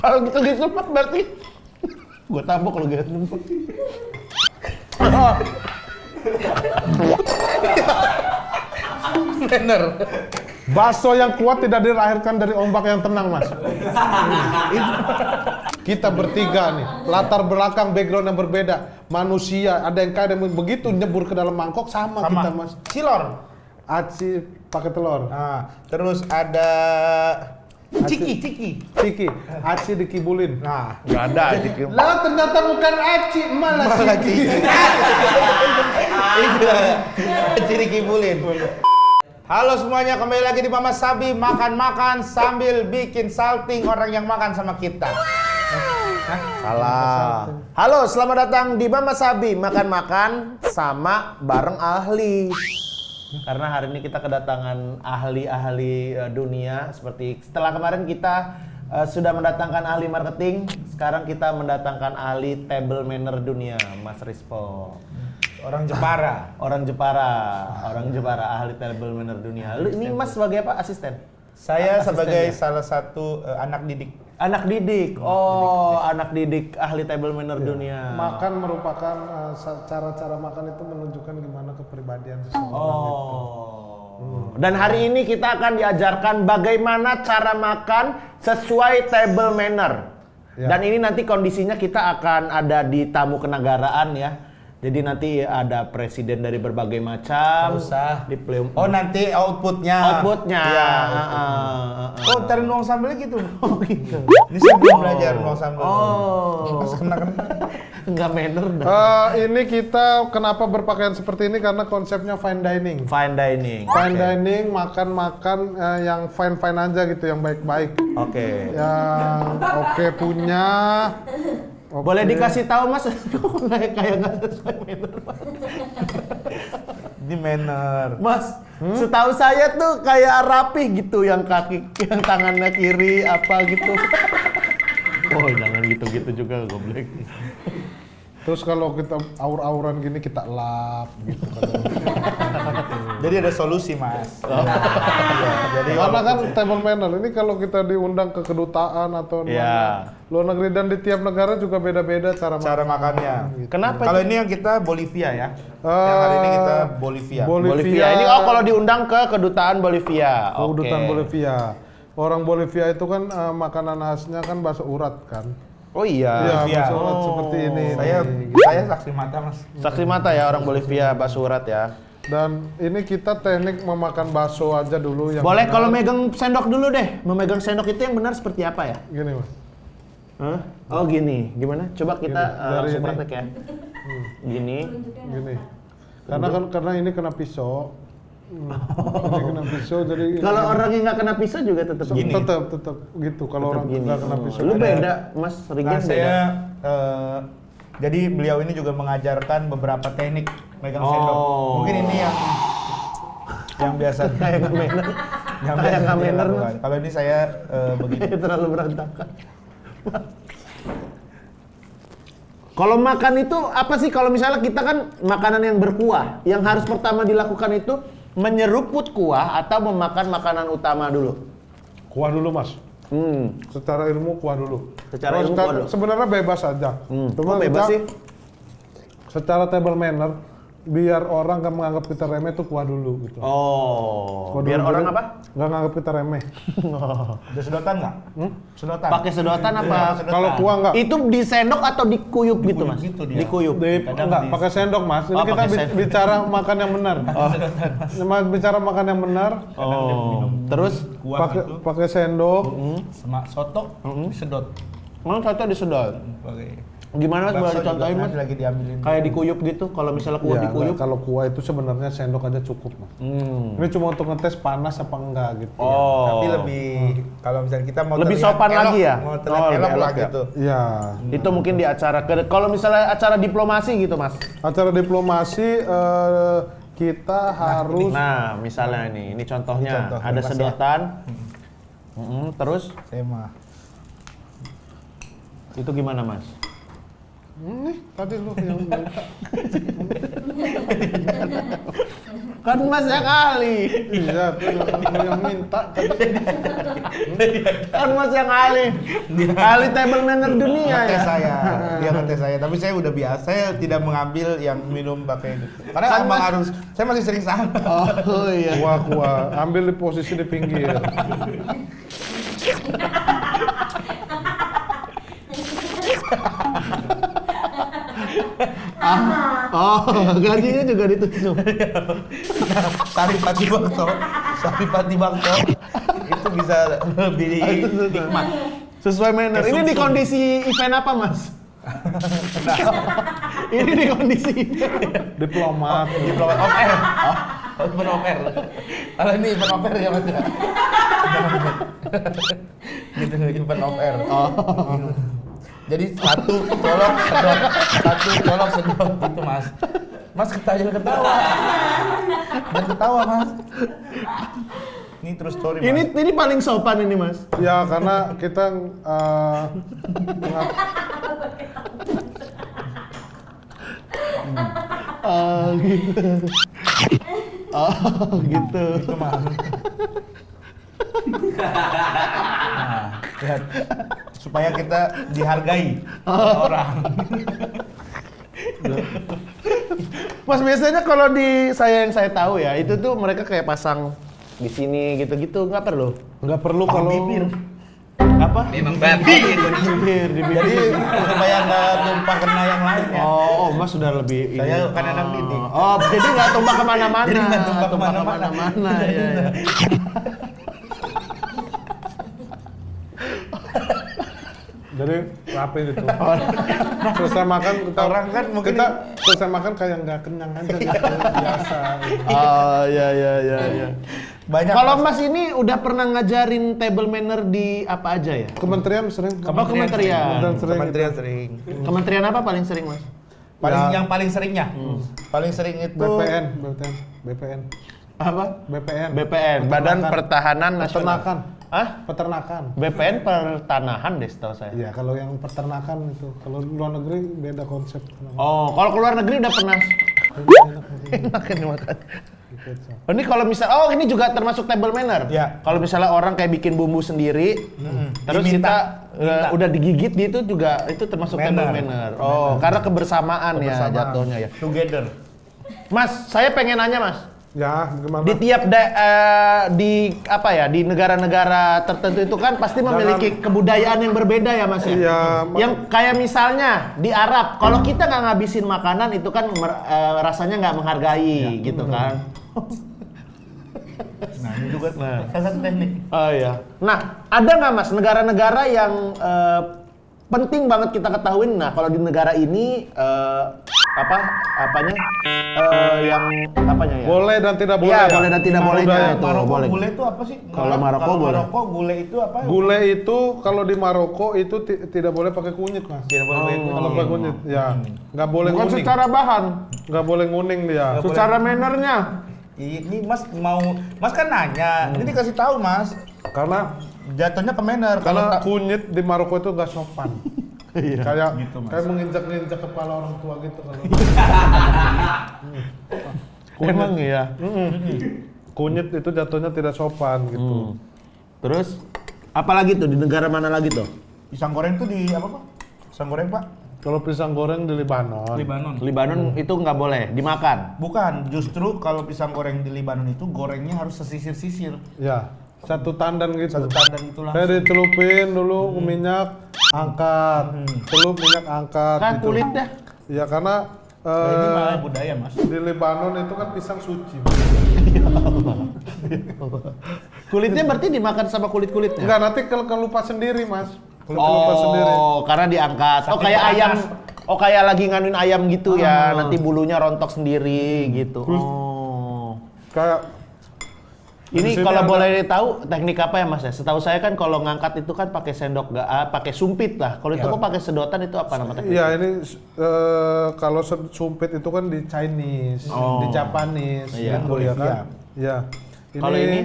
Kalau gitu Mas berarti gue tabok kalau gitu. Bener. Bakso yang kuat tidak dilahirkan dari ombak yang tenang, Mas. Kita bertiga nih, latar belakang background yang berbeda. Manusia, ada yang kaya, begitu nyebur ke dalam mangkok sama. Kita, Mas. Cilor. Aci pakai telur. Nah, terus ada Ciki. Aci dikibulin. Nah, Nggak ada Ciki. Lah ternyata bukan Aci, malah Ciki. Aci dikibulin. Halo semuanya, kembali lagi di Mama Sabi, makan-makan sambil bikin salting orang yang makan sama kita. Salah. Halo, selamat datang di Mama Sabi, makan-makan sama bareng ahli. Karena hari ini kita kedatangan ahli-ahli dunia. Seperti setelah kemarin kita sudah mendatangkan ahli marketing, sekarang kita mendatangkan ahli table manner dunia, Mas Rispo. Orang Jepara. Orang Jepara, ahli table manner dunia. Ini Mas sebagai apa? Asisten? Saya Asistennya? sebagai salah satu anak didik. Anak didik. Oh, anak didik ahli table manner dunia. Makan merupakan cara-cara makan itu menunjukkan gimana kepribadian seseorang. Oh. Dan hari ini kita akan diajarkan bagaimana cara makan sesuai table manner. Ya. Dan ini nanti kondisinya kita akan ada di tamu kenegaraan ya. Jadi nanti ada presiden dari berbagai macam. Usah. Di play. Oh, nanti outputnya. Iya. Oh, cari nuang sambelnya gitu. Oh gitu. Ini saya belum belajar nuang sambel. Oh. Pas kena. Enggak manner dah. Ini kita kenapa berpakaian seperti ini karena konsepnya fine dining. Fine dining. Fine dining, makan-makan yang fine-fine aja gitu, yang baik-baik. Oke. Yang oke punya. Boleh dikasih tahu Mas, kayak nggak sesuai manner. Ini manner. Mas, setahu saya tuh kayak rapih gitu, yang tangannya kiri apa gitu. Oh, jangan gitu-gitu juga, goblok. Terus kalau kita aur-auran gini kita lap gitu. Jadi ada solusi, Mas. Jadi karena kan table manner ini kalau kita diundang ke kedutaan atau luar negeri, dan di tiap negara juga beda-beda cara makannya. Gitu. Kenapa? Kalau ini yang kita Bolivia ya. Yang hari ini kita Bolivia. Bolivia. Ini kalau diundang ke kedutaan Bolivia. Kedutaan Bolivia. Orang Bolivia itu kan makanan khasnya kan bakso urat kan. Oh iya. Iya, bakso urat seperti ini. Saya saksi mata, Mas. Saksi mata ya orang Bolivia, bakso urat ya. Dan ini kita teknik memakan bakso aja dulu yang boleh benar. kalau megang sendok dulu deh. Memegang sendok itu yang benar seperti apa ya? Gini, Mas. Hah? Oh gini, gimana? Coba kita langsung ini. praktek ya. Gini. Karena ini kena pisau. Ini kena pisau jadi Kalau orang yang nggak kena pisau juga tetap gini. tetap gitu. Kalau orang nggak kena pisau. Lu beda, Mas Rigen beda. Saya jadi beliau ini juga mengajarkan beberapa teknik megang sendok. Mungkin ini yang biasa Kayak nggak manner. Kayak nggak dia manner. lakukan. Kalau ini saya begini. Terlalu berantakan. Kalau makan itu apa sih? Kalau misalnya kita kan makanan yang berkuah, yang harus pertama dilakukan itu menyeruput kuah atau memakan makanan utama dulu? Kuah dulu, Mas. Secara ilmu kuah dulu. Secara ilmu kuah dulu. Sebenarnya bebas aja. Cuma bebas sih. Secara table manner, biar orang gak menganggap kita remeh tuh kuah dulu gitu. Oh. Kuah Biar dulu, orang jadi apa? Gak nganggap kita remeh. Ada sedotan nggak? Sedotan. Pakai sedotan apa? Kalau kuah nggak? Itu disendok atau dikuyup gitu, Mas? Gitu dia. Dikuyup. Enggak, pakai sendok, Mas. Ini kita pakai sendok. bicara makan yang benar. Bicara makan yang benar. Oh. Terus Kuah itu pakai sendok. sama soto disedot. Emang soto disedot. Oke. Gimana mas, boleh Bakso dicontohin juga mas? nanti lagi diambilin. Kayak dikuyup gitu, kalau misalnya kuah Ya, dikuyup. kalau kuah itu sebenarnya sendok aja cukup, Mas. Ini cuma untuk ngetes panas apa enggak gitu. Oh. Tapi lebih kalau misalnya kita mau Lebih terlihat sopan elok, lagi ya? Mau terlihat Oh, lebih elok lah elok ya? gitu. Ya. Itu mungkin di acara kalau misalnya acara diplomasi gitu mas. Acara diplomasi kita harus Nah, misalnya ini contohnya Ini contoh, ada Mas, ya. sedotan. Terus Saya mah. itu gimana mas? nih tadi lu yang minta. Kan mas yang ahli. Iya, lu yang minta tadi. Kan mas yang ahli. Ahli table manner dunia Ngetes ya. saya, dia ngetes saya. Tapi saya udah biasa, saya tidak mengambil yang minum pakai itu. Karena Kan, abang Mas. harus, saya masih sering salah. Oh iya. Kuah, ambil di posisi di pinggir. Oh, gajinya juga ditusuk. Saripati Bakso itu bisa lebih nikmat. Sesuai manner. Ini di kondisi event apa mas? Ini di kondisi event. Diplomat. Diplomat off air. Event off air. Kalau ini event off air ya mas ya. Gitu event off air. Jadi satu colok sedot gitu mas. Mas jangan ketawa. Jangan ketawa mas. Ini terus story mas. Ini paling sopan ini mas. Ya karena kita Gitu. Oh gitu. Itu mas. Nah, lihat. Supaya kita dihargai orang. Mas biasanya kalau di yang saya tahu ya itu tuh mereka kayak pasang di sini gitu-gitu nggak perlu. nggak perlu kalau bibir. Apa? Memang babi gitu. Di bibir. Jadi supaya nggak tumpah kena yang lainnya. Oh, Mas sudah lebih ini. Saya kan anak didik. Oh, jadi nggak tumpah kemana-mana. Jadi nggak tumpah Tumpah kemana-mana. kemana-mana, ya, ya. jadi rapi gitu. Selesai makan kita Orang kan mungkin kita selesai makan kayak nggak kenyang aja gitu biasa. Oh, ya. Banyak. Kalau Mas ini udah pernah ngajarin table manner di apa aja ya? Kementerian sering. Kementerian. sering. Kementerian sering. Kementerian apa paling sering, Mas? Yang paling seringnya. Paling sering itu BPN. Apa? BPN. BPN, Badan Pertahanan Nasional. Peternakan. Hah? Peternakan. BPN pertanahan deh setahu saya. Iya, kalau yang peternakan itu, kalau luar negeri beda konsep. Oh, kalau keluar negeri udah pernah. Enak kan makan. Oh, ini kalau misal, ini juga termasuk table manner. Ya. Kalau misalnya orang kayak bikin bumbu sendiri, terus Diminta. kita udah digigit gitu juga itu termasuk table manner. Oh, karena kebersamaan ya jatuhnya ya. Together. Mas, saya pengen nanya Mas. Ya, gimana? Di tiap di negara-negara tertentu itu kan pasti memiliki kebudayaan yang berbeda ya Mas ya. Iya, Yang kayak misalnya di Arab, kalau kita nggak ngabisin makanan itu kan rasanya nggak menghargai gitu kan. Nah, ini juga salah satu teknik. Oh iya. Nah, ada nggak Mas negara-negara yang penting banget kita ketahuin? Nah, kalau di negara ini yang apanya ya? Boleh dan tidak boleh. Iya, ya? boleh dan tidak bolehnya itu. Maroko boleh. gule itu apa sih? Kalau Maroko boleh. Maroko gule itu apa? Gule itu kalau di Maroko itu tidak boleh pakai kunyit, Mas. Tidak boleh pakai kunyit. Kalau pakai kunyit, ya nggak boleh Bukan nguning. secara bahan, Nggak boleh nguning dia. Nggak secara mannernya. Ini Mas kan nanya. Ini dikasih tahu Mas. Karena Jatuhnya ke manner. karena kunyit di Maroko itu nggak sopan. Iya. Kayak Gitu, Mas. kayak menginjak-injak kepala orang tua gitu kalau. Emang iya. Kunyit itu jatuhnya tidak sopan gitu. Terus apalagi tuh di negara mana lagi tuh? Pisang goreng tuh di apa Pak? Pisang goreng Pak? Kalau pisang goreng di Libanon. Libanon itu nggak boleh dimakan. Bukan, justru kalau pisang goreng di Libanon itu gorengnya harus sesisir-sisir. Ya, satu tandan gitu. Satu tandan itu Saya langsung. dicelupin dulu ke minyak, angkat. Celup minyak angkat Kan gitu. kulitnya. Ya karena Nah, ini malah budaya Mas. di Lebanon itu kan pisang suci. Kulitnya berarti dimakan sama kulit-kulitnya. Enggak, nanti kalau lupa sendiri, Mas. Lepas sendiri. Oh, karena diangkat. Oh, kayak ayam. Oh, kayak lagi nganuin ayam gitu ya. Nanti bulunya rontok sendiri gitu. Oh. Kayak Ini di sini kalau ada- boleh tahu teknik apa ya Mas ya? Setahu saya kan kalau ngangkat itu kan pakai sendok pakai sumpit lah. Kalau itu kok pakai sedotan itu apa nama tekniknya? Iya ini kalau sumpit itu kan di Chinese, Oh. di Japanese Iya. gitu ya kan. Iya. Kalau ini?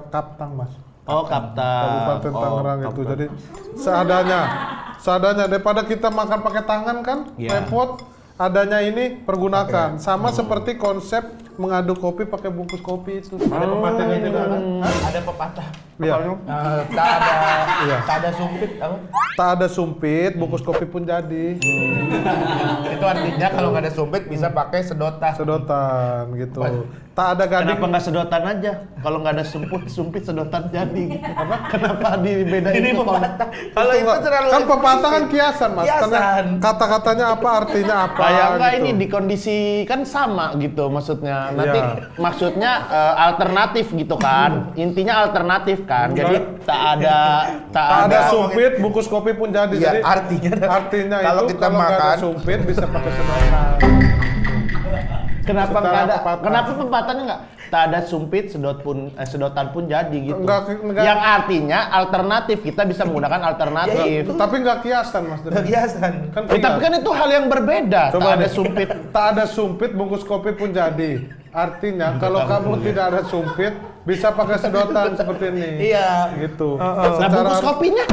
kaptang Mas. Oh, kapta. Kabupaten Oh, Tangerang itu. kapta. Jadi seadanya daripada kita makan pakai tangan kan Iya. repot. Adanya ini pergunakan sama seperti konsep mengaduk kopi pakai bungkus kopi itu. Ada pepatahnya tidak ada? Ada pepatah. Iya. Tak ada sumpit apa? Tak ada sumpit, bungkus kopi pun jadi. Itu artinya kalau nggak ada sumpit bisa pakai sedotan. Sedotan gitu. Tak ada gading. Kenapa nggak sedotan aja? Kalau nggak ada sumpit sedotan jadi. Kenapa dibedain? Ini itu pepatah. Kalau itu terlalu Kan pepatah kan kiasan Mas. Karena Kiasan. kata-katanya apa artinya apa. Kayak enggak gitu. ini dikondisi kan sama gitu maksudnya. Nanti Iya. maksudnya alternatif gitu kan. Intinya alternatif kan. Jadi tak ada Tak ada sumpit, bungkus kopi pun jadi. Iya, Jadi artinya kalau itu kita kalau nggak makan ada sumpit bisa pakai sedotan. Kenapa Secara nggak ada? pepatah. Kenapa pepatahnya nggak? Tak ada sumpit, sedotan pun jadi gitu. Enggak. Yang artinya alternatif kita bisa menggunakan alternatif. Tapi nggak kiasan Mas. biasan. Kan Tapi kan itu hal yang berbeda. Coba tak ada deh. sumpit. Tak ada sumpit, bungkus kopi pun jadi. Artinya kalau kamu tidak ada sumpit, bisa pakai sedotan seperti ini. Iya. Gitu. Nah, bungkus kopinya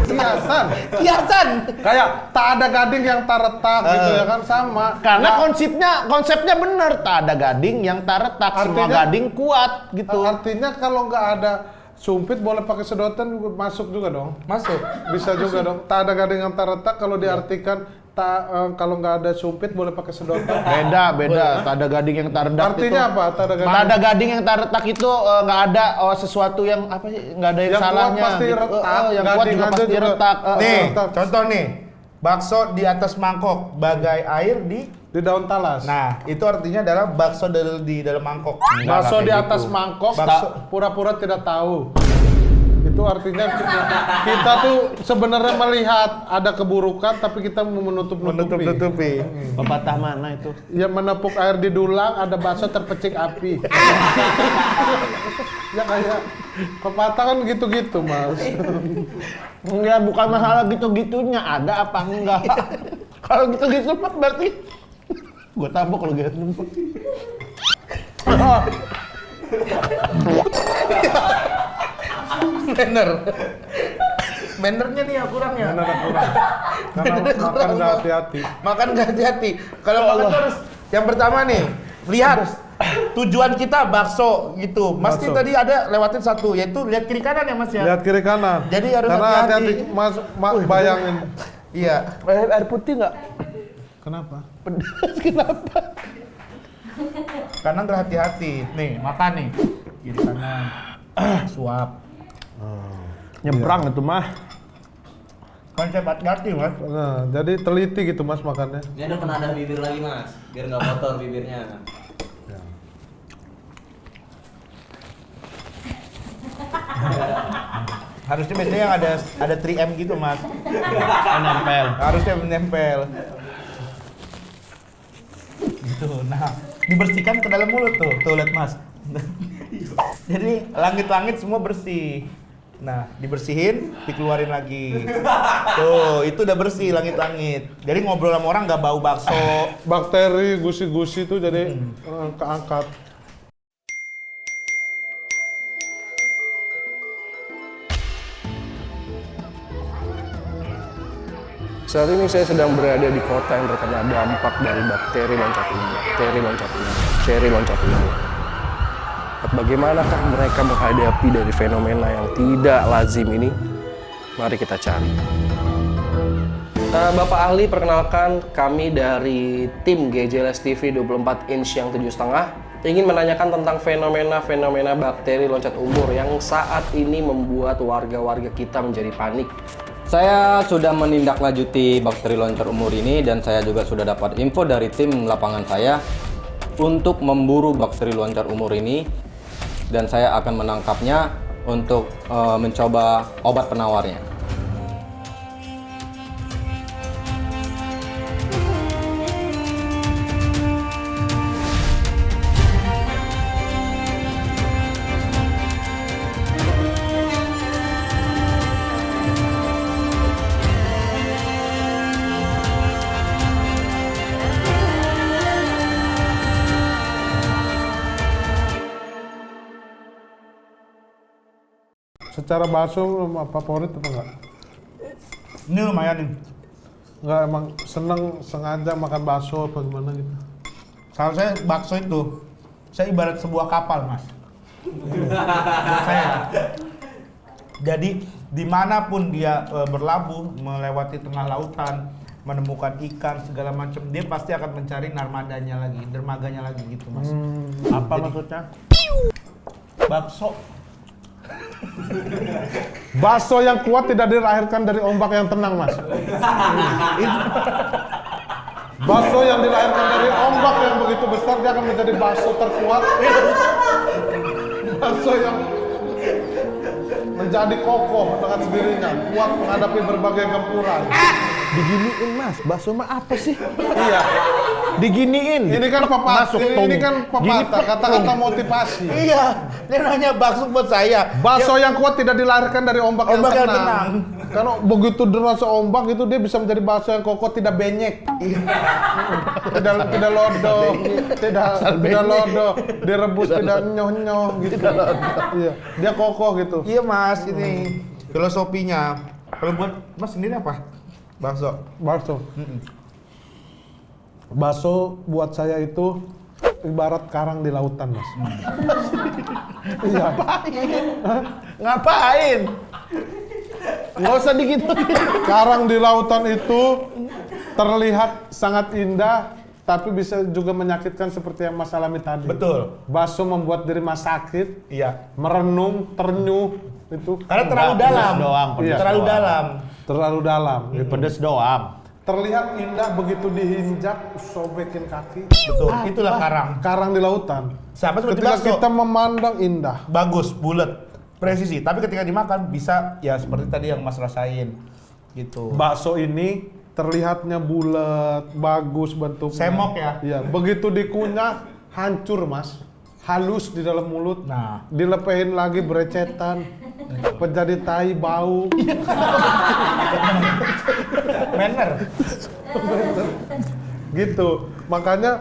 kiasan. kiasan. Kayak tak ada gading yang tak retak gitu ya kan sama. Karena Nah, konsepnya benar, tak ada gading yang tak retak, semua Artinya- gading kuat gitu. artinya kalau nggak ada sumpit boleh pakai sedotan masuk juga dong. Masuk. Bisa juga dong. Tak ada gading yang tak retak kalau diartikan kalau nggak ada sumpit boleh pakai sedotan. Beda, tak ada gading yang tak retak Artinya itu. apa? Tak ada gading. Tak ada gading yang tak retak itu nggak ada sesuatu yang apa sih? Nggak ada yang, Yang kuat salahnya. pasti gitu. retak, Yang kuat gading juga aja pasti juga. retak. Nih, Mantap. contoh nih. Bakso di atas mangkok, bagai air Di daun talas. Nah, itu artinya adalah bakso di dalam mangkok. Bakso di Kayak atas gitu. mangkok, Bakso- pura-pura tidak tahu. Itu artinya kita tuh sebenarnya melihat ada keburukan, tapi kita mau menutup-nutupi. Pepatah mana itu? Ya menepuk air di dulang, ada bakso terpecik api. Ya kayak pepatah kan gitu-gitu Mas. Enggak, bukan masalah gitu-gitunya, ada apa enggak. Kalau gitu-gitu mah berarti gue tabok kalau gitu. Bannernya nih yang kurang ya. Karena makan nggak hati-hati. Makan nggak hati-hati. Kalau makan tuh harus yang pertama nih, lihat tujuan kita bakso gitu. Mas Bakso. tadi ada lewatin satu, yaitu lihat kiri kanan ya Mas ya. Lihat kiri kanan. Jadi harus Karena hati-hati. Mas bayangin. Iya. Air putih nggak? Kenapa? Pedas kenapa? Karena nggak hati-hati. Nih, makan nih. Kiri kanan. Suap. Nyebrang itu mah. Konsep hati-hati Mas. Nah, jadi teliti gitu Mas makannya. Ini ada penadah bibir lagi Mas, biar nggak kotor bibirnya. Harusnya biasanya yang ada 3M gitu Mas. Nempel. Harusnya menempel. Gitu. Nah, dibersihkan ke dalam mulut tuh. Tuh lihat Mas. Jadi langit-langit semua bersih. Nah, dibersihin, dikeluarin lagi. Tuh, itu udah bersih langit-langit. Jadi ngobrol sama orang nggak bau bakso. Bakteri gusi-gusi itu jadi keangkat. Saat ini saya sedang berada di kota yang terkena dampak dari bakteri loncat umur. Bagaimanakah mereka menghadapi dari fenomena yang tidak lazim ini? Mari kita cari. Bapak ahli, perkenalkan kami dari tim GJLS TV 24 inch yang 7,5 ingin menanyakan tentang fenomena-fenomena bakteri loncat umur yang saat ini membuat warga-warga kita menjadi panik. Saya sudah menindaklanjuti bakteri loncat umur ini dan saya juga sudah dapat info dari tim lapangan saya untuk memburu bakteri loncat umur ini dan saya akan menangkapnya untuk mencoba obat penawarnya. Secara bakso favorit apa enggak? Ini lumayan nih. Enggak emang seneng sengaja makan bakso apa gimana gitu? Kalau saya bakso itu, saya ibarat sebuah kapal, Mas. Buat saya. Jadi dimanapun dia berlabuh, melewati tengah lautan, menemukan ikan segala macam, dia pasti akan mencari narmadanya lagi, dermaganya lagi gitu, Mas. Apa maksudnya? Bakso. Bakso yang kuat tidak dilahirkan dari ombak yang tenang, Mas. Bakso yang dilahirkan dari ombak yang begitu besar, dia akan menjadi bakso terkuat. Bakso yang menjadi kokoh dengan sendirinya, kuat menghadapi berbagai gempuran. Diginiin Mas, bakso mah apa sih? Iya. Diginiin. Ini kan Masuk ini tung. kan pepatah, kata-kata motivasi. Iya, dia nanya bakso buat saya. Bakso yang kuat tidak dilahirkan dari ombak yang Ombak yang tenang. tenang. Karena begitu deras ombak itu dia bisa menjadi bakso yang kokoh, tidak benyek. tidak lodo, tidak lodo, direbus tidak nyoh-nyoh gitu. Iya, dia kokoh gitu. Iya, Mas, ini filosofinya. Kalau buat Mas sendiri apa? Bakso. Bakso. Bakso buat saya itu ibarat karang di lautan, Mas. Iya. Ngapain? Nggak usah digituin. Karang di lautan itu terlihat sangat indah, tapi bisa juga menyakitkan seperti yang Mas alami tadi. Betul. Bakso membuat diri Mas sakit, Iya. merenung, ternyuh itu. Karena terlalu Pedes dalam. doang, pedes Iya. Terlalu doang. dalam. Terlalu dalam. Pedes doang. Terlihat indah begitu diinjak, sobekin kaki. Betul. Itulah karang. Karang di lautan. Sama seperti Ketika bakso. kita memandang indah. Bagus, bulat, presisi. Tapi ketika dimakan bisa ya seperti tadi yang Mas rasain. Gitu. Bakso ini terlihatnya bulat, bagus bentuknya. Semok ya? Iya, begitu dikunyah hancur, Mas. Halus di dalam mulut. Nah. Dilepehin lagi berecetan. Menjadi tai bau. Manner. Gitu. Makanya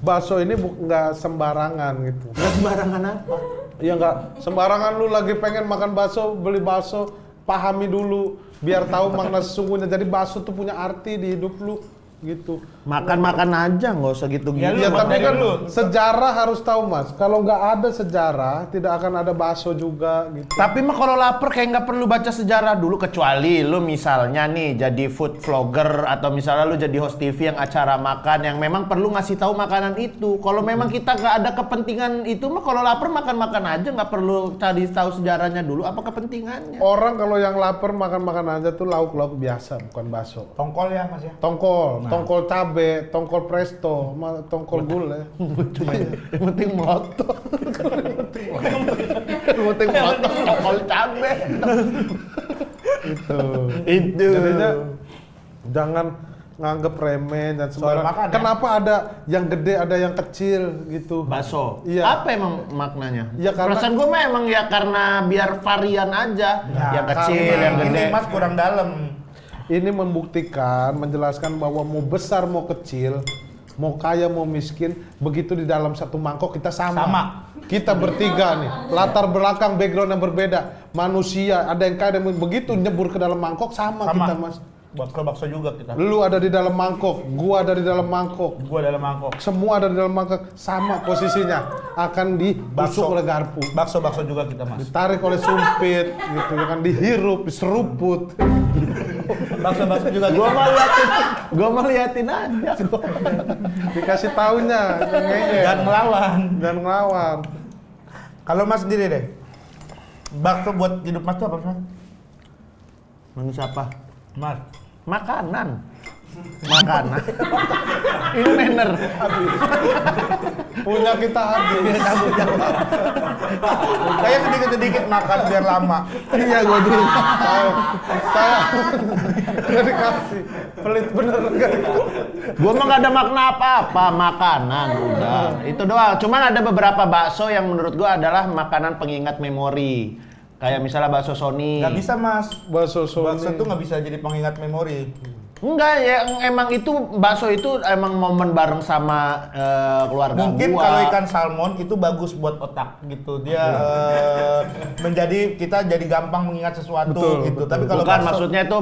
bakso ini nggak sembarangan gitu. Nggak sembarangan apa? Ya nggak sembarangan lu lagi pengen makan bakso, beli bakso, pahami dulu biar tahu makna sesungguhnya. Jadi bakso tuh punya arti di hidup lu gitu. Makan-makan aja, nggak usah gitu-gitu. Ya, lu Ya tapi dari kan dulu. sejarah harus tahu, Mas. Kalau nggak ada sejarah, tidak akan ada bakso juga gitu. Tapi mah kalau lapar kayak nggak perlu baca sejarah dulu, kecuali lu misalnya nih jadi food vlogger atau misalnya lu jadi host TV yang acara makan yang memang perlu ngasih tahu makanan itu. Kalau memang kita nggak ada kepentingan itu mah kalau lapar makan-makan aja, nggak perlu cari tahu sejarahnya dulu apa kepentingannya. Orang kalau yang lapar makan-makan aja tuh lauk-lauk biasa, bukan bakso. Tongkol ya, Mas ya. Tongkol, tongkol cabe, tongkol presto, tongkol gulai. Yang penting melotot. Yang penting melotot, tongkol cabe. Itu. Itu. Jadinya jangan nganggep remeh dan sembarang. makan, ya? Kenapa ada yang gede, ada yang kecil gitu? Bakso. Iya. Apa emang maknanya? Ya, karena- Perasaan gue mah emang ya karena biar varian aja. yang kecil, karena yang gede. Ini Mas kurang dalam. Ini membuktikan, menjelaskan bahwa mau besar mau kecil, mau kaya mau miskin, begitu di dalam satu mangkok kita sama. Sama. Kita bertiga nih, latar belakang background yang berbeda, manusia, ada yang kaya, ada yang begitu nyebur ke dalam mangkok sama. Kita, Mas. Bakso juga kita. Lu ada di dalam mangkok, gua ada di dalam mangkok, Gua dalam mangkok. semua ada di dalam mangkok, sama posisinya, akan ditusuk oleh garpu, Bakso juga kita, Mas. ditarik oleh sumpit, gitu ya kan, dihirup, diseruput. Bakso juga Gua kita. mah liatin aja. Dikasih taunya, ngeyel. Dan melawan. Dan ngelawan. Kalau Mas sendiri deh. Bakso buat hidup Mas tuh apa, Mas? Manusia apa? Mas. Makanan. Ini manner. Punya kita habis. Saya sedikit-sedikit makan biar lama. Iya, gua dulu. Saya nggak dikasih. Pelit bener nggak dikasih. Gua mah nggak ada makna apa-apa, makanan udah. Itu doang. Cuman ada beberapa bakso yang menurut gua adalah makanan pengingat memori. Kayak misalnya bakso Sony. Nggak bisa, Mas. Bakso Sony. Bakso tuh nggak bisa jadi pengingat memori. Enggak ya, emang itu bakso itu emang momen bareng sama keluarga Mungkin gua. kalau ikan salmon itu bagus buat otak gitu. Dia menjadi kita jadi gampang mengingat sesuatu Betul, gitu. betul. Tapi kalau Bukan, bakso, maksudnya itu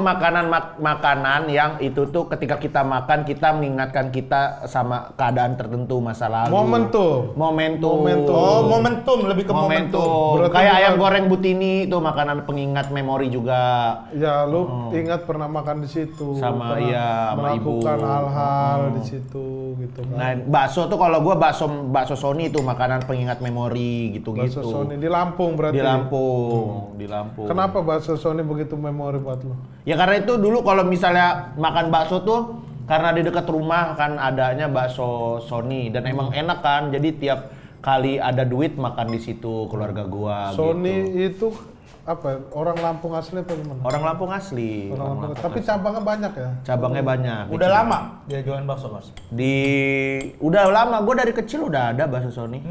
makanan yang itu tuh ketika kita makan kita mengingatkan kita sama keadaan tertentu masa lalu. Momentum. Momentum. oh momentum, lebih ke momentum. Berarti Kayak bukan- ayam goreng Butini itu makanan pengingat memori juga. Ya, lu ingat pernah makan di situ. Sama, pernah iya, sama melakukan ibu. hal-hal di situ gitu kan. Nah, bakso tuh kalau gua bakso Sony itu makanan pengingat memori gitu-gitu. Bakso Sony di Lampung berarti. Di Lampung, di Lampung. Kenapa bakso Sony begitu memori buat lu? Ya karena itu dulu kalau misalnya makan bakso tuh karena di dekat rumah kan adanya bakso Sony dan emang enak kan. Jadi tiap kali ada duit makan di situ keluarga gua Sony gitu. itu apa? Orang Lampung asli apa gimana? Orang Lampung asli. Orang Lampung. Tapi cabangnya banyak ya. Cabangnya banyak. Udah lama dia jualan bakso, Mas. Udah lama, gua dari kecil udah ada bakso Sony.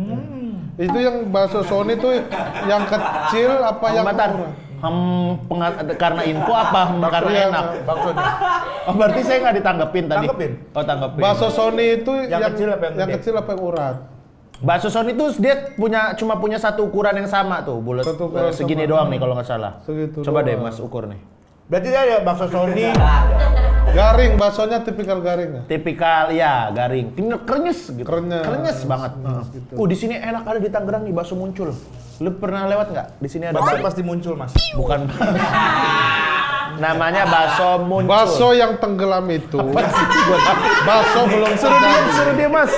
Itu yang bakso Sony tuh yang kecil apa yang Bentar. murah? Karena info apa? Karena Iya, enak. Baksonya. Oh, berarti saya nggak ditanggepin tadi. Tanggepin? Oh, tanggepin. Bakso Sony itu Yang kecil apa yang gede? kecil apa yang urat? Bakso Sony itu dia cuma punya satu ukuran yang sama tuh, bulat Satu ukuran segini sama. doang nih kalau nggak salah. Segitu Coba deh doang. Mas ukur nih. Berarti dia ada bakso Sony. Garing, baksonya tipikal garing ya? Tipikal ya garing, krenyes gitu. Krenyes. Banget. gitu. Di sini enak ada di Tangerang nih bakso muncul. Lu pernah lewat nggak? Di sini ada Bakso bakso. pasti muncul, Mas. Bukan. Namanya bakso muncul. Bakso yang tenggelam itu. Bakso belum terjadi. Suruh dia Mas.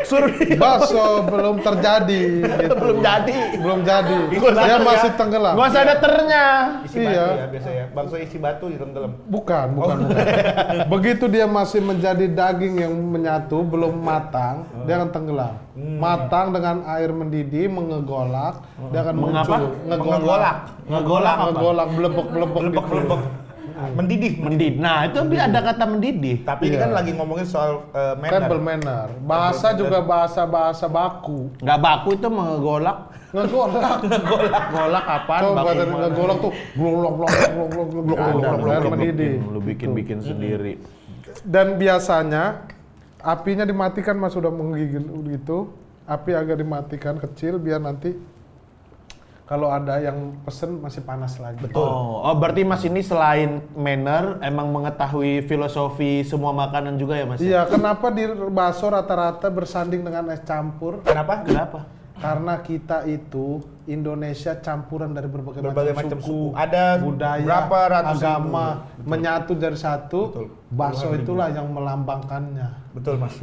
Suruh dia. Bakso belum terjadi. gitu. Belum jadi. Belum jadi. Dia masih tenggelam. Gak usah ada ternya. Isi Iya. batu ya biasa ya. Bakso isi batu di tenggelam. Bukan. Begitu dia masih menjadi daging yang menyatu, belum matang, dia akan tenggelam. Matang dengan air mendidih, mengegolak, dia akan Mengapa? muncul. Ngegolak. Ngegolak apa? Ngegolak, belebek-belebek gitu. Belebek-belebek. Mendidih. Mendidih. Nah, itu ada kata mendidih. Tapi ini Iya. kan lagi ngomongin soal manner. Table manner. Bahasa juga bahasa baku. Nggak baku itu mengegolak. Ngegolak. Golak apaan? Coba Baku dari mana? ngegolak tuh glok air mendidih. Lu bikin sendiri. Dan biasanya apinya dimatikan Mas, sudah menggigil gitu. Api agak dimatikan kecil biar nanti kalau ada yang pesen masih panas lagi. Oh, berarti Mas ini selain manner emang mengetahui filosofi semua makanan juga ya Mas? Iya, kenapa di bakso rata-rata bersanding dengan es campur? Kenapa? Kenapa? Karena kita itu Indonesia campuran dari berbagai Macam suku. Ada budaya, berapa ratus agama suku. menyatu jadi satu. Betul. Bakso itulah yang melambangkannya. Betul, Mas.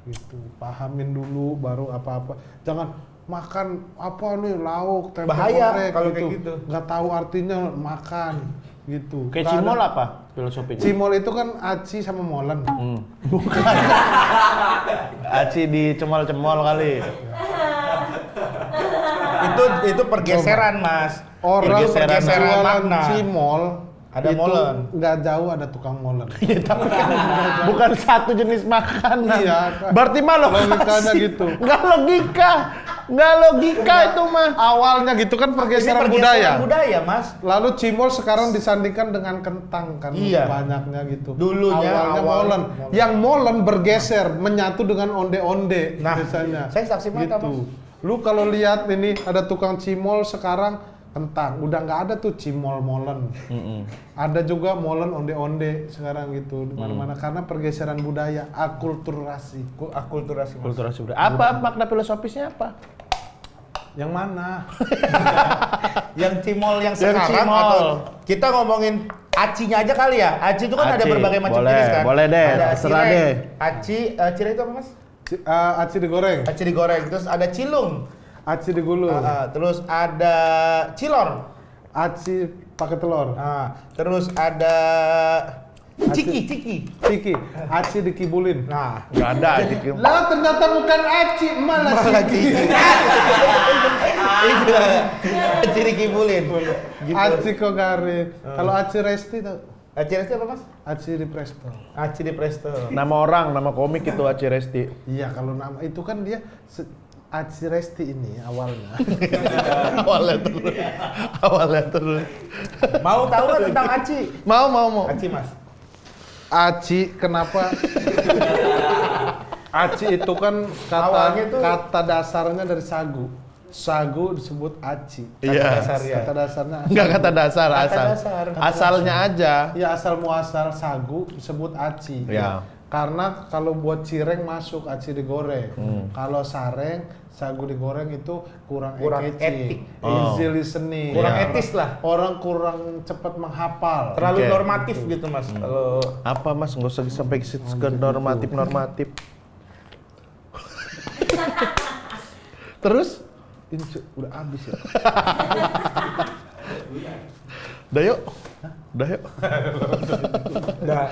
Gitu. Pahamin dulu baru apa-apa. Jangan makan apa nih lauk tempe Bahaya orek kalau kayak gitu. Nggak tahu artinya makan gitu. Kayak Nggak ada- cimol apa filosofinya? Cimol itu kan aci sama molen. Aci di cemol-cemol kali. Itu pergeseran, Mas. Orang Pergeseran jualan makna. cimol Ada itu molen. nggak jauh ada tukang molen. Bukan satu jenis makanan. Iya. Berarti mah Logikanya gitu. Nggak logika. Nggak logika itu mah. Awalnya gitu kan pergeseran budaya. budaya, Mas. Lalu cimol sekarang disandingkan dengan kentang kan Iya. banyaknya gitu. Dulunya awalnya awal- molen. Yang molen bergeser menyatu dengan onde-onde Nah, biasanya. saya saksi mata, gitu. Lu kalau lihat ini ada tukang cimol sekarang kentang, udah nggak ada tuh cimol molen. Ada juga molen onde-onde sekarang gitu di mana-mana karena pergeseran budaya, akulturasi. Akulturasi, Mas. Kulturasi budaya. Apa makna filosofisnya apa? Yang mana? Yang cimol yang Yang sekarang cimol. atau kita ngomongin acinya aja kali ya. Aci itu kan ada Aci. berbagai macam Boleh, jenis kan. boleh deh, Ada terserah cireng. deh. Aci, cireng itu apa, Mas? Aci digoreng, Aci digoreng. Terus ada cilung. aci digulung, Terus ada cilor. aci pakai telur, Terus ada ciki. ciki, aci dikibulin. Nah, Nggak ada. Aci. Lah ternyata bukan aci, malah ciki. itu aci dikibulin. Gitu. Aci kok garing. Kalau aci resti tuh, Aci Resti apa, Mas? aci di presto. Aci di Presto. Nama orang, nama komik itu Aci Resti. Iya kalau nama itu kan dia aci resti ini awalnya. Awalnya terus. Mau tahu nggak tentang Aci? Mau. Aci, Mas. Aci kenapa? Aci itu kan Awalnya tuh- kata dasarnya dari sagu. sagu disebut aci. Iya. Kata dasarnya Enggak kata dasar, Kata asal. dasar. Asalnya aja. ya asal muasal sagu disebut aci. Ya. Karena kalau buat cireng masuk aci digoreng. Kalau sareng sagu digoreng itu kurang Kurang ekeci. etik. Easy listening. Kurang Iya. etis lah. Orang kurang cepat menghafal. Terlalu Oke. normatif gitu Mas. Kalau Apa Mas? Nggak usah sampai ke normatif. Terus? Ini udah habis ya. Udah yuk. Udah yuk. Nah,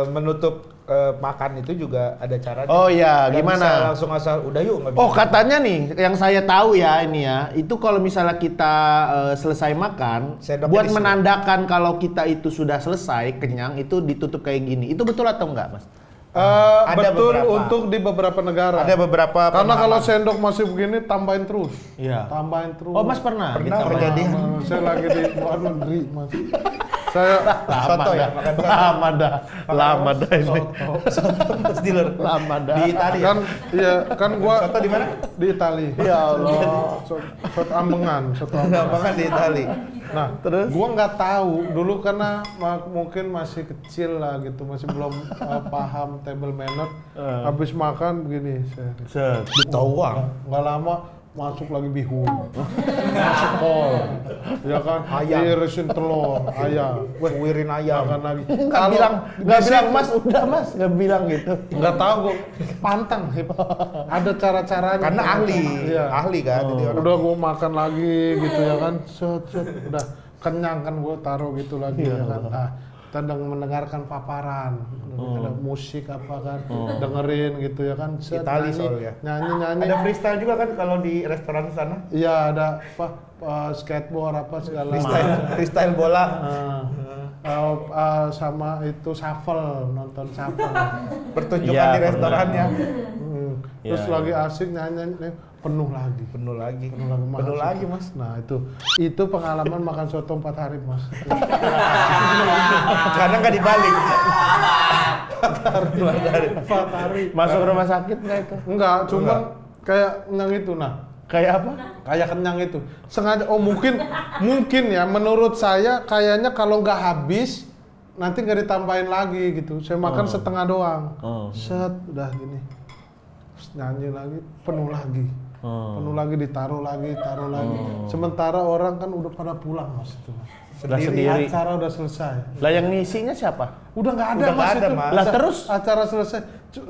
menutup makan itu juga ada caranya. Oh iya, Nggak gimana? bisa langsung asal udah yuk nggak bisa. Oh katanya nih, yang saya tahu ya ini ya, itu kalau misalnya kita selesai makan, Sendoknya buat di sini. menandakan kalau kita itu sudah selesai, kenyang, itu ditutup kayak gini. Itu betul atau enggak, Mas? Ada Betul beberapa. untuk di beberapa negara. Ada beberapa Karena kalau pemahaman. sendok masih begini tambahin terus. Iya. Tambahin terus. Oh Mas pernah? Pernah Ditambahin. kejadian. Saya lagi di luar negeri, Mas. Saya Soto ya, makan soto. Lama dah ini. Terus dealer. Lama dah. Di Italia. kan iya kan gua Soto di mana? di Itali. Ya Allah. Sot ambengan, soto ambengan. Makan di Italia. Nah, Terus? gua nggak tahu dulu karena mungkin masih kecil lah gitu, masih belum paham table manner. Habis makan begini saya. Set. Ditawang. Nggak lama masuk lagi bihun, masuk kol, ya kan, Ayam. irisin telur, ayam, Suwirin ayam. makan lagi. Nggak bilang Mas, udah Mas, nggak bilang gitu. Nggak tahu gua pantang, Hip. Ada cara-caranya. Karena ahli, Iya. ahli kan. Jadi orang Udah gua makan lagi gitu ya kan, set, udah kenyang kan gua taruh gitu lagi ya kan. Nah, kita mendengarkan paparan, ada musik apa kan, dengerin gitu ya kan. Set, Itali soalnya. nyanyi. Ada freestyle juga kan kalau di restoran sana. Iya ada apa skateboard apa segala Freestyle bola. sama itu shuffle, nonton shuffle. Pertunjukan Iya, di restorannya. Terus Iya, lagi asik nyanyi penuh lagi. Penuh lagi. Mas. Penuh lagi Mas. Nah itu pengalaman makan soto 4 hari Mas. Karena nggak dibalik. 4 hari. Masuk rumah sakit nggak itu? Enggak, cuman kayak kenyang itu nah. Kayak apa? Kayak kenyang itu. Sengaja mungkin ya menurut saya kayaknya kalau nggak habis nanti nggak ditambahin lagi gitu. Saya makan setengah doang. Set udah gini. Terus nyanyi lagi penuh lagi. Penuh lagi taruh lagi. Sementara orang kan udah pada pulang Mas itu. Mas. Sudah sendiri. Acara udah selesai. Lah yang ngisinya siapa? Udah nggak ada Udah Mas nggak ada, itu. Mas. Lah terus? Acara selesai.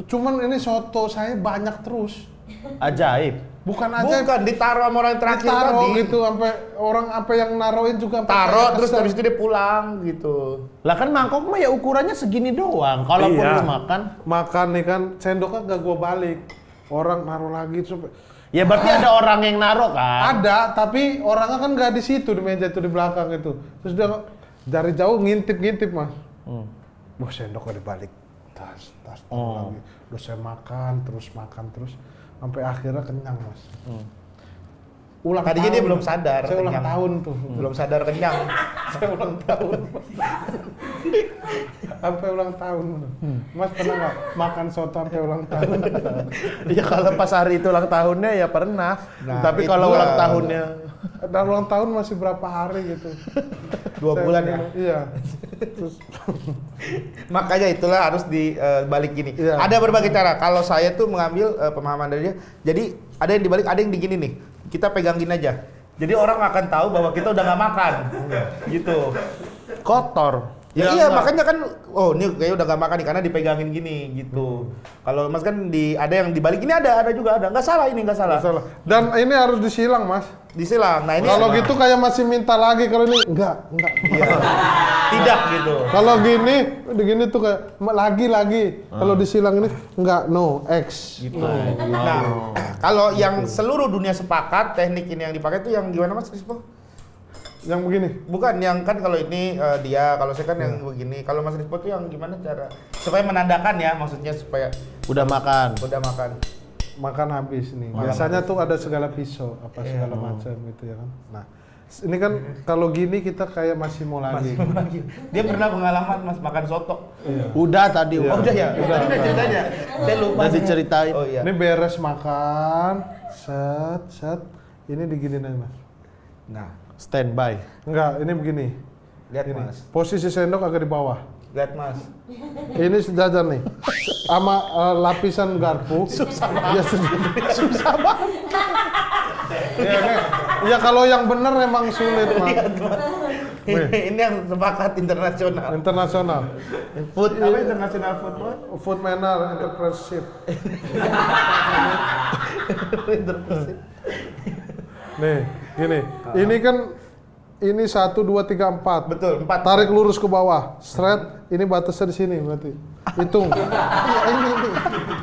Cuman ini soto saya banyak terus. Ajaib. Bukan aja Bukan ditaruh sama orang yang terakhir ditaruh tadi. gitu sampai orang apa yang naruhin juga sampai Taruh kayak terus kesel. habis itu dia pulang gitu. Lah kan mangkok mah ya ukurannya segini doang. Kalaupun Iya. lu makan, makan nih kan sendoknya gak gua balik. Orang naruh lagi sampai ya berarti ada orang yang naruh kan? ada tapi orangnya kan gak di situ di meja itu di belakang itu. Terus dia dari jauh ngintip Mas. Wah sendoknya dibalik. Tas taruh lagi. Udah saya makan terus sampai akhirnya kenyang Mas. Ulang Tadinya tahun. dia belum sadar Saya ulang kenyang. tahun tuh. Belum sadar kenyang. Saya ulang tahun. Sampai ulang tahun. Mas pernah nggak makan soto sampai ulang tahun? Ya kalau pas hari itu ulang tahunnya ya pernah. Nah, Tapi kalau itulah. ulang tahunnya Dan ulang tahun masih berapa hari gitu? 2 bulan ya. Iya. Terus Makanya itulah harus dibalik gini. Iya. Ada berbagai cara. Kalau saya tuh mengambil pemahaman dari dia. Jadi ada yang dibalik, ada yang digini nih. Kita pegang gini aja. Jadi orang akan tahu bahwa kita udah nggak makan. Gitu. kotor. Ya, Ya, iya, enggak. makanya kan, oh ini kayaknya udah gak makan nih karena dipegangin gini gitu. Kalau Mas kan ada yang dibalik ini ada juga ada. Nggak salah ini, nggak salah. nggak salah. Dan ini harus disilang Mas. Disilang. Nah ini Kalau gitu kayak masih minta lagi, kalau ini enggak. iya. Tidak gitu. Kalau gini tuh kayak lagi. Kalau disilang ini enggak, no, X. Gitu. Nah, kalau yang seluruh dunia sepakat teknik ini yang dipakai itu yang gimana Mas Rispo? Yang begini. Bukan yang kan kalau ini dia, kalau saya kan yang begini. Kalau Mas Rispo tuh yang gimana cara supaya menandakan ya, maksudnya supaya Udah makan. udah makan. Makan habis nih. Biasanya tuh ada segala pisau, apa segala macam gitu ya kan. Nah, ini kan kalau gini kita kayak masih mau lagi. Dia pernah pengalaman Mas makan soto. Udah tadi. Iya. Oh udah ya? Udah. Tadi ceritanya. Saya lupa. Udah diceritain. Oh iya. Ini beres makan, set. Ini diginiin aja mas. Nah, Standby. Enggak, ini begini. lihat Ini. Mas. Posisi sendok agak di bawah. Lihat Mas. Ini sejajar nih. Sama lapisan garpu. Susah banget. Susah banget. Ya kalau yang benar emang sulit mas. Ini yang sepakat internasional. Internasional. Food apa internasional food Mas? Food manner entrepreneurship. Nih, gini. Ini kan ini 1 2 3 4. Betul, 4. Tarik lurus ke bawah. Straight. Ini batasnya di sini berarti. Hitung. Iya, ini.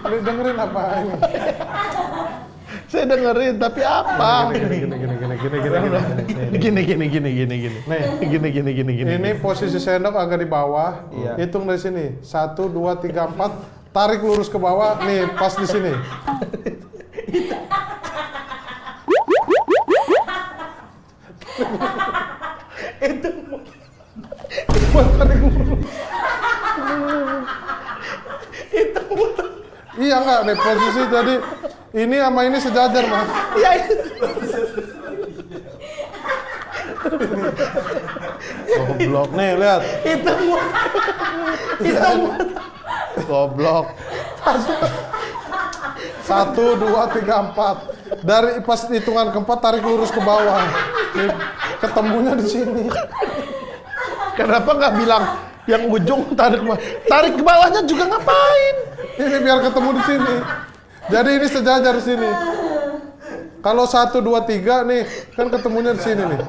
Lu dengerin apa ini? Saya dengerin, tapi apa? Gini. Gini. Ini posisi sendok agak di bawah. Iya. Hitung dari sini. 1 2 3 4. Tarik lurus ke bawah. Nih, pas di sini. Itu Buat tarik lurus. Iya enggak nih posisi tadi ini sama ini sejajar mas. ya itu. Goblok. Nih, lihat. Itu Goblok. 1 2 3 4. Dari pas hitungan keempat tarik lurus ke bawah. Nih, ketemunya di sini. Kenapa nggak bilang yang ujung tarik ke bawahnya juga ngapain? Ini biar ketemu di sini. Jadi ini sejajar di sini. Kalau 1 2 3 nih kan ketemunya di sini nih.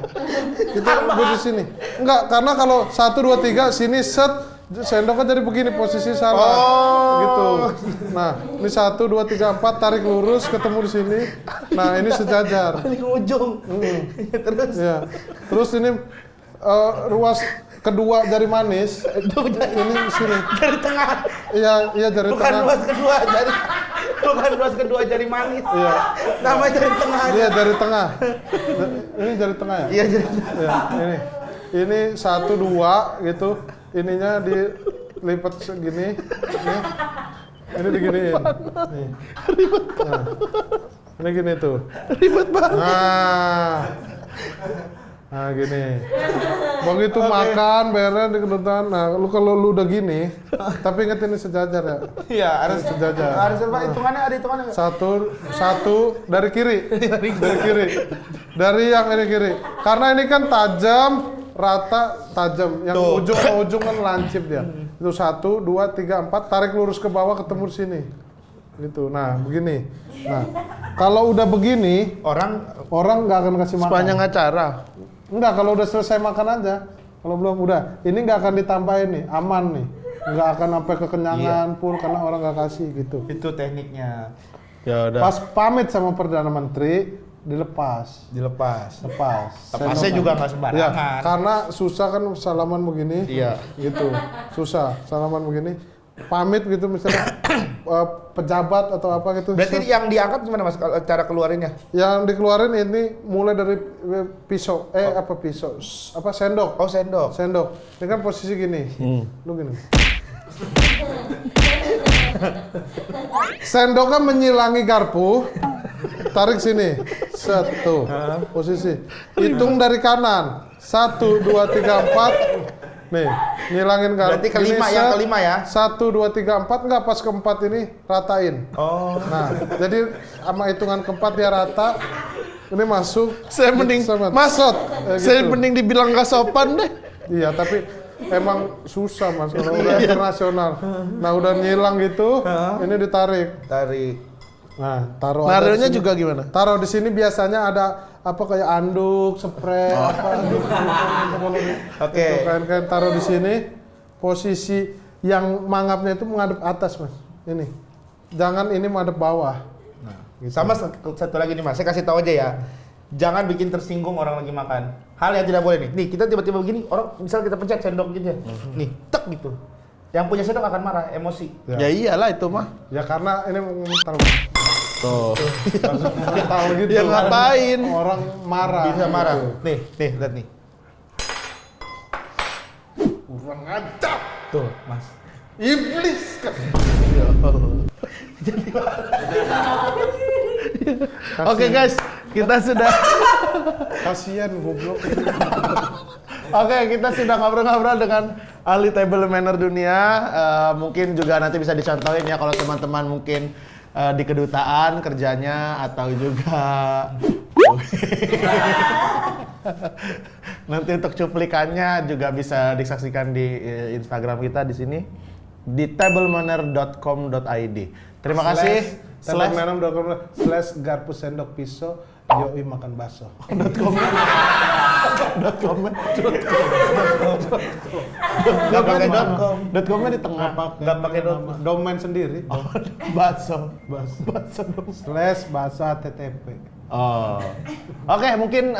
Kita di sini. Enggak, karena kalau 1 2 3 sini set sendoknya jadi begini posisi salah. Gitu. Nah, ini 1 2 3 4 tarik lurus ketemu di sini. Nah, ini sejajar. paling ujung. Terus Ya. Terus ini ruas kedua jari manis. Ini di sini. dari tengah. Iya jari Bukan tengah. ruas kedua jari manis. Iya. Namanya dari tengah. Iya jari tengah. Ini jari tengah ya? Iya jadi. Ya, ini 1 2 gitu. Ininya dilipat segini. Nih. Ini diginiin. Nih. Nah. Ini gini tuh. Ribet banget. Nah gini. Begitu makan, beres di kedutaan. Nah, kalau lu udah gini, tapi inget ini sejajar ya. Iya harus Sejajar. Harus apa hitungannya ada hitungannya nggak? Satu dari kiri. Dari kiri. Dari yang ini kiri. Karena ini kan tajam, rata, tajam. Yang Tuh. ujung ke ujung kan lancip dia. Itu 1 2 3 4 tarik lurus ke bawah ketemu di sini. Gitu. Nah, begini. Nah, kalau udah begini, orang nggak akan kasih makan. Sepanjang acara. Enggak, kalau udah selesai makan aja. Kalau belum udah, ini nggak akan ditambahin nih, aman nih. Nggak akan sampai kekenyangan full karena orang nggak kasih gitu. Itu tekniknya. Ya udah. Pas pamit sama Perdana Menteri, dilepas. Dilepas. Lepas. Lepasnya Sendok. juga nggak Ya, sembarangan. karena susah kan salaman begini. Iya. Gitu. Susah salaman begini. Pamit gitu misalnya pejabat atau apa gitu. Berarti yang diangkat gimana Mas kalau cara keluarinnya? Yang dikeluarin ini mulai dari pisau, apa sendok. Oh sendok. Sendok. Ini kan posisi gini. Lu gini. Sendoknya menyilangi garpu. Tarik sini. Satu. Posisi. Hitung dari kanan. 1 2 3 4. Nih, nyilangin garpu. Berarti kelima, Ini yang set. kelima ya? 1 2 3 4 enggak, pas keempat ini ratain. Oh. Nah, jadi sama hitungan keempat dia rata. Ini masuk. Saya mending sama- masuk. gitu. Saya mending dibilang nggak sopan deh. Iya, tapi emang susah mas kalau udah internasional. Nah, udah nyilang gitu, ini ditarik. Tarik. Nah, taruh. Naruhnya ada di sini. juga gimana? Taruh di sini biasanya ada apa kayak anduk, spray, apa gitu. Oke. Itu kain-kain taruh di sini. Posisi yang mangapnya itu menghadap atas mas. Ini, jangan ini menghadap bawah. Sama satu lagi nih Mas, saya kasih tahu aja ya. Jangan bikin tersinggung orang lagi makan. Hal yang tidak boleh nih. Nih, kita tiba-tiba begini, orang misal kita pencet sendok gitu ya. Nih, tek gitu. Yang punya sendok akan marah, emosi. Ya iyalah itu mah. Ya karena ini mengental. Tuh. Mengental gitu. Ya ngapain? Orang marah. Bisa marah. Gitu. Nih, lihat nih. Kurang ajar. Tuh, Mas. Iblis kan. Oke guys, kita sudah Kasihan goblok. Oke, kita sudah ngobrol-ngobrol dengan ahli table manner dunia. Mungkin juga nanti bisa dicontohin ya kalau teman-teman mungkin di kedutaan kerjanya atau juga nanti untuk cuplikannya juga bisa disaksikan di Instagram kita di sini di tablemanner.com.id. Terima kasih. tablemanner.com/garpu sendok pisau yoi makan bakso. .com. Nggak pakai .com di tengah. Nggak pakai domain sendiri. Bakso. /bahasa TTP. Oh. Oke, mungkin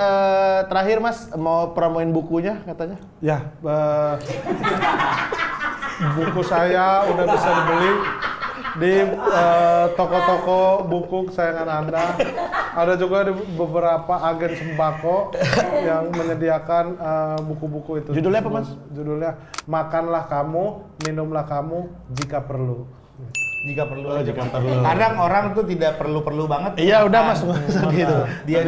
terakhir Mas mau promoin bukunya katanya. Ya, buku saya udah bisa dibeli di toko-toko buku kesayangan Anda. Ada juga di beberapa agen sembako yang menyediakan buku-buku itu. Judulnya apa, Mas? Judulnya Makanlah Kamu, Minumlah Kamu Jika Perlu. Jika perlu. Jika perlu. Kadang orang tuh tidak perlu-perlu banget. Iya, udah Mas, gitu. Dia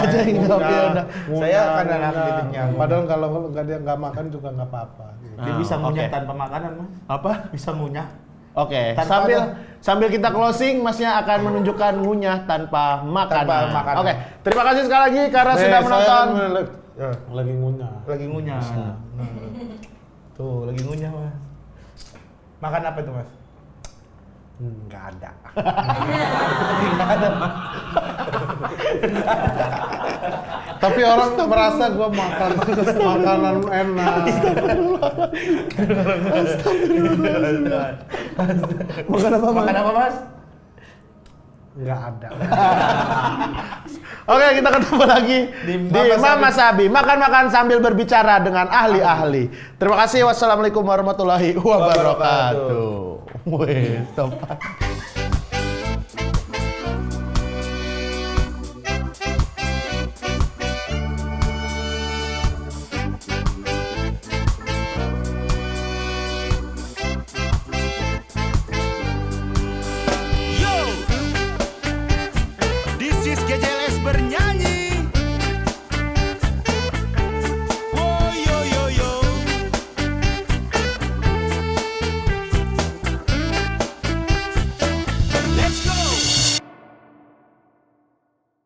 aja yang jawab ya udah. Saya akan anak titiknya. Padahal kalau dia nggak makan juga nggak apa-apa. Dia bisa ngunyah oke. tanpa makanan, Mas. Apa? Bisa ngunyah. Oke, Tanpa sambil kita closing, Masnya akan menunjukkan ngunyah tanpa makanan. Tanpa makanan. Oke, terima kasih sekali lagi karena sudah menonton. Lagi ngunyah. Lagi ngunyah. Tuh, lagi ngunyah, Mas. Makan apa itu, Mas? Nggak ada. Tapi orang merasa gue makan makanan enak. Makan apa, Mas? Makan apa, Mas? Nggak ada. Oke, kita ketemu lagi di Mama Sabi. Makan-makan sambil berbicara dengan ahli-ahli. Terima kasih. Wassalamualaikum warahmatullahi wabarakatuh. Wih, tempat. Yo, this is GJLS bernyanyi.